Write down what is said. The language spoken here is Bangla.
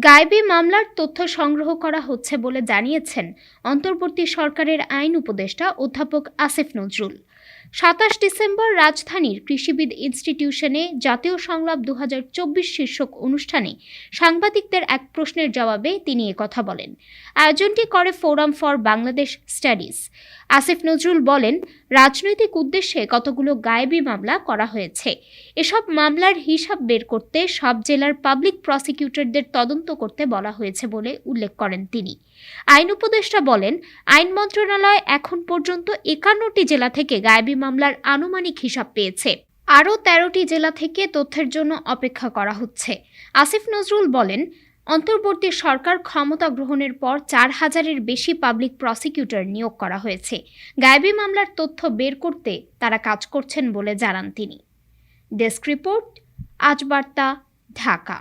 গায়েবী মামলার তথ্য সংগ্রহ করা হচ্ছে বলে জানিয়েছেন অন্তর্বর্তী সরকারের আইন উপদেষ্টা অধ্যাপক আসিফ নজরুল। ২৭ ডিসেম্বর রাজধানীর কৃষিবিদ ইনস্টিটিউশনে জাতীয় সংলাপ ২০২৪ শীর্ষক অনুষ্ঠানে সাংবাদিকদের এক প্রশ্নের জবাবে তিনি একথা বলেন। আয়োজনটি করে forum for Bangladesh studies. Asif Nazrul বলেন, রাজনৈতিক উদ্দেশ্যে কতগুলো গায়েবী মামলা করা হয়েছে। এসব মামলার হিসাব বের করতে সব জেলার পাবলিক প্রসিকিউটরদের তদন্ত করতে বলা হয়েছে বলে উল্লেখ করেন তিনি। আইন উপদেষ্টা বলেন, আইন মন্ত্রণালয় এখন পর্যন্ত ৫১টি জেলা থেকে গায়েবী মামলার আনুমানিক হিসাব পেয়েছে। আরও ১৩টি জেলা থেকে তথ্যের জন্য অপেক্ষা করা হচ্ছে। আসিফ নজরুল বলেন, অন্তর্বর্তী সরকার ক্ষমতা গ্রহণের পর ৪,০০০-এর বেশি পাবলিক প্রসিকিউটর নিয়োগ করা হয়েছে। গায়েবী মামলার তথ্য বের করতে তারা কাজ করছেন বলে জানান তিনি। ডেস্ক রিপোর্ট, আজ বার্তা, ঢাকা।